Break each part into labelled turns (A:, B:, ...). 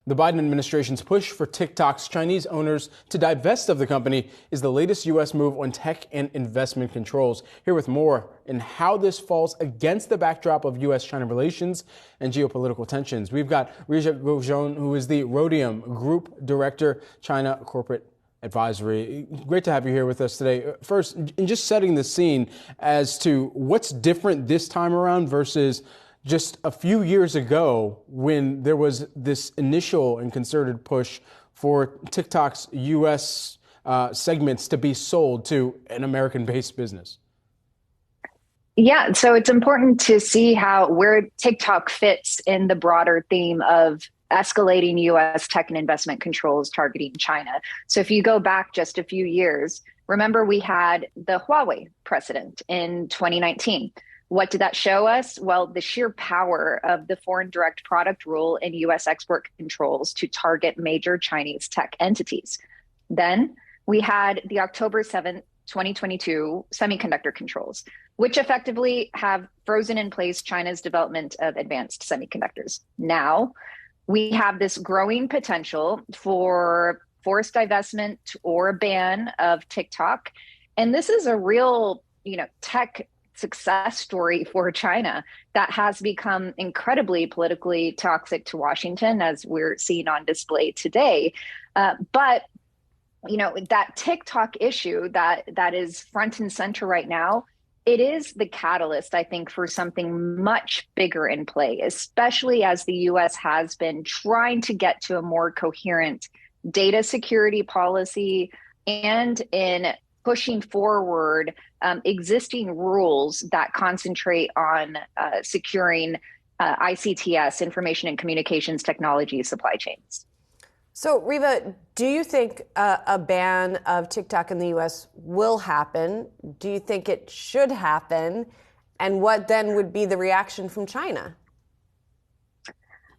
A: The Biden administration's push for TikTok's Chinese owners to divest of the company is the latest U.S. move on tech and investment controls. Here with more and how this falls against the backdrop of U.S.-China relations and geopolitical tensions. We've got Rija Gojon, who is the Rhodium Group Director, China Corporate Advisory. Great to have you here with us today. First, in just setting the scene as to what's different this time around versus just a few years ago when there was this initial and concerted push for TikTok's U.S. Segments to be sold to an American-based business.
B: Yeah, so it's important to see where TikTok fits in the broader theme of escalating U.S. tech and investment controls targeting China. So if you go back just a few years, remember we had the Huawei precedent in 2019. What did that show us? Well, the sheer power of the foreign direct product rule in U.S. export controls to target major Chinese tech entities. Then we had the October 7th, 2022 semiconductor controls, which effectively have frozen in place China's development of advanced semiconductors. Now we have this growing potential for forced divestment or a ban of TikTok. And this is a real, tech success story for China that has become incredibly politically toxic to Washington, as we're seeing on display today. But that TikTok issue that is front and center right now, it is the catalyst, I think, for something much bigger in play, especially as the U.S. has been trying to get to a more coherent data security policy and in pushing forward existing rules that concentrate on securing ICTS, information and communications technology supply chains.
C: So, Riva, do you think a ban of TikTok in the U.S. will happen? Do you think it should happen? And what then would be the reaction from China?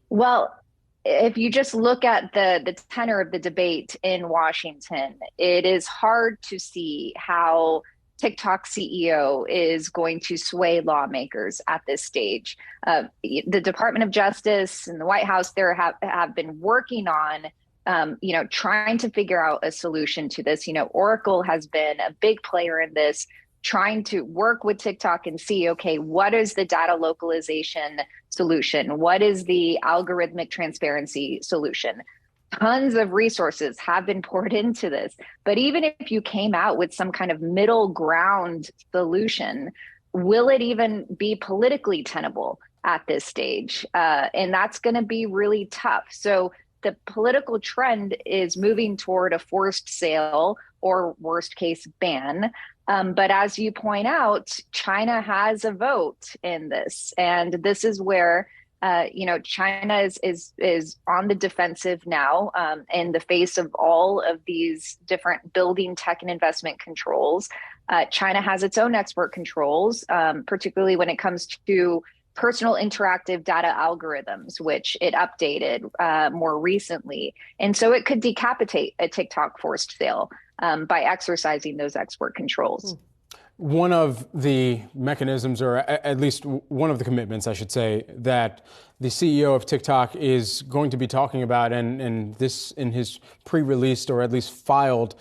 B: Well, if you just look at the tenor of the debate in Washington, it is hard to see how TikTok CEO is going to sway lawmakers at this stage. The Department of Justice and the White House there have been working on trying to figure out a solution to this. Oracle has been a big player in this, trying to work with TikTok and see, okay, what is the data localization solution? What is the algorithmic transparency solution? Tons of resources have been poured into this. But even if you came out with some kind of middle ground solution, will it even be politically tenable at this stage? And that's going to be really tough. So the political trend is moving toward a forced sale or worst case ban. But as you point out, China has a vote in this. And this is where, China is on the defensive now in the face of all of these different building tech and investment controls. China has its own export controls, particularly when it comes to personal interactive data algorithms, which it updated more recently. And so it could decapitate a TikTok forced sale by exercising those export controls.
A: One of the mechanisms, or at least one of the commitments, I should say, that the CEO of TikTok is going to be talking about, and this in his pre-released or at least filed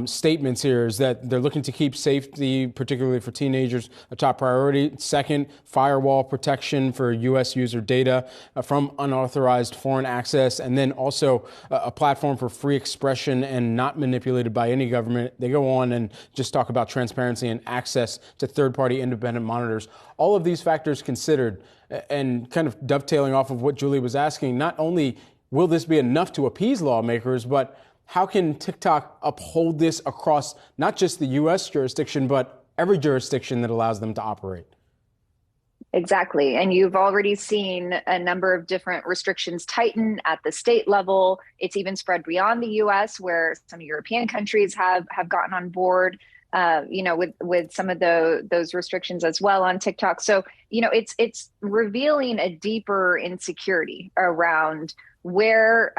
A: statements here, is that they're looking to keep safety, particularly for teenagers, a top priority. Second, firewall protection for U.S. user data from unauthorized foreign access, and then also a platform for free expression and not manipulated by any government. They go on and just talk about transparency and access to third-party independent monitors. All of these factors considered, and kind of dovetailing off of what Julie was asking, not only will this be enough to appease lawmakers, but how can TikTok uphold this across not just the U.S. jurisdiction, but every jurisdiction that allows them to operate?
B: Exactly. And you've already seen a number of different restrictions tighten at the state level. It's even spread beyond the U.S., where some European countries have gotten on board. With some of those restrictions as well on TikTok. So, it's revealing a deeper insecurity around where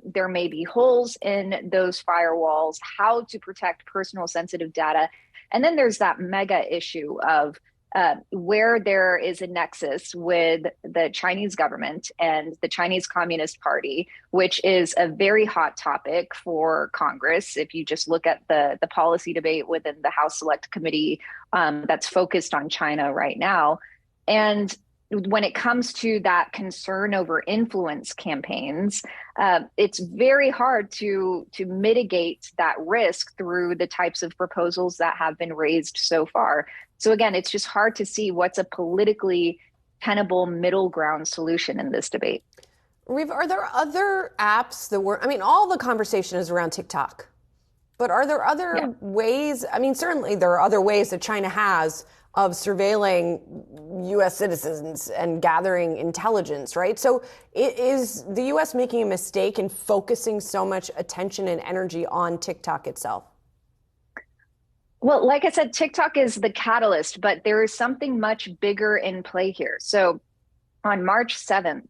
B: there may be holes in those firewalls, how to protect personal sensitive data. And then there's that mega issue of where there is a nexus with the Chinese government and the Chinese Communist Party, which is a very hot topic for Congress. If you just look at the policy debate within the House Select Committee that's focused on China right now. And when it comes to that concern over influence campaigns, it's very hard to mitigate that risk through the types of proposals that have been raised so far. So again, it's just hard to see what's a politically tenable middle ground solution in this debate.
C: Riva, are there other apps that all the conversation is around TikTok, but are there other ways? I mean, certainly there are other ways that China has of surveilling U.S. citizens and gathering intelligence, right? So is the U.S. making a mistake in focusing so much attention and energy on TikTok itself?
B: Well, like I said, TikTok is the catalyst, but there is something much bigger in play here. So on March 7th,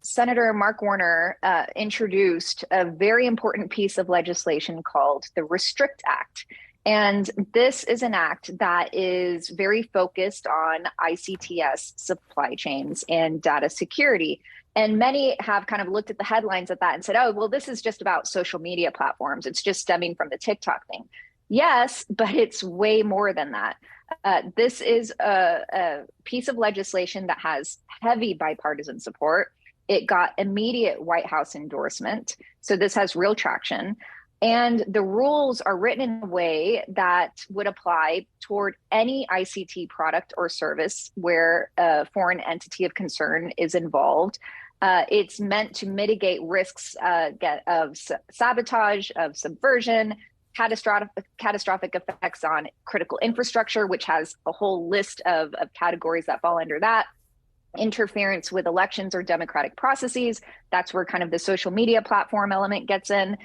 B: Senator Mark Warner introduced a very important piece of legislation called the Restrict Act. And this is an act that is very focused on ICTS supply chains and data security. And many have kind of looked at the headlines of that and said, oh, well, this is just about social media platforms. It's just stemming from the TikTok thing. Yes, but it's way more than that. This is a piece of legislation that has heavy bipartisan support. It got immediate White House endorsement. So this has real traction. And the rules are written in a way that would apply toward any ICT product or service where a foreign entity of concern is involved. It's meant to mitigate risks of sabotage, of subversion, catastrophic effects on critical infrastructure, which has a whole list of categories that fall under that. Interference with elections or democratic processes. That's where kind of the social media platform element gets in.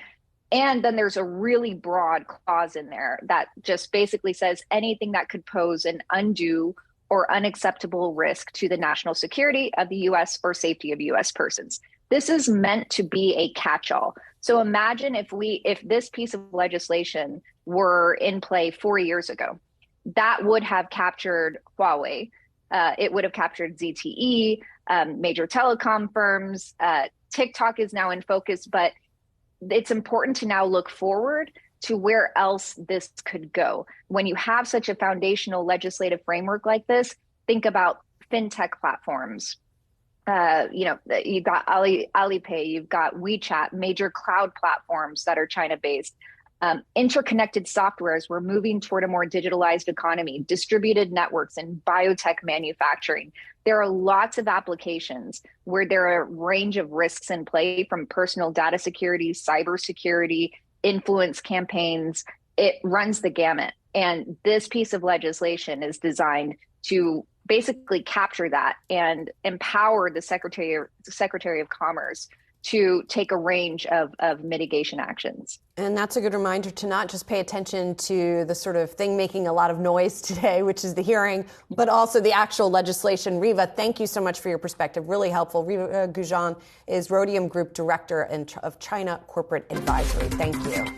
B: And then there's a really broad clause in there that just basically says anything that could pose an undue or unacceptable risk to the national security of the U.S. or safety of U.S. persons. This is meant to be a catch-all. So imagine if this piece of legislation were in play 4 years ago, that would have captured Huawei. It would have captured ZTE, major telecom firms. TikTok is now in focus, but it's important to now look forward to where else this could go. When you have such a foundational legislative framework like this, think about fintech platforms. You've got Alipay, you've got WeChat, major cloud platforms that are China-based. Interconnected softwares, we're moving toward a more digitalized economy, distributed networks, and biotech manufacturing. There are lots of applications where there are a range of risks in play, from personal data security, cybersecurity, influence campaigns. It runs the gamut. And this piece of legislation is designed to basically capture that and empower the Secretary of Commerce to take a range of mitigation actions.
C: And that's a good reminder to not just pay attention to the sort of thing making a lot of noise today, which is the hearing, but also the actual legislation. Riva, thank you so much for your perspective. Really helpful. Riva Gujan is Rhodium Group Director of China Corporate Advisory. Thank you.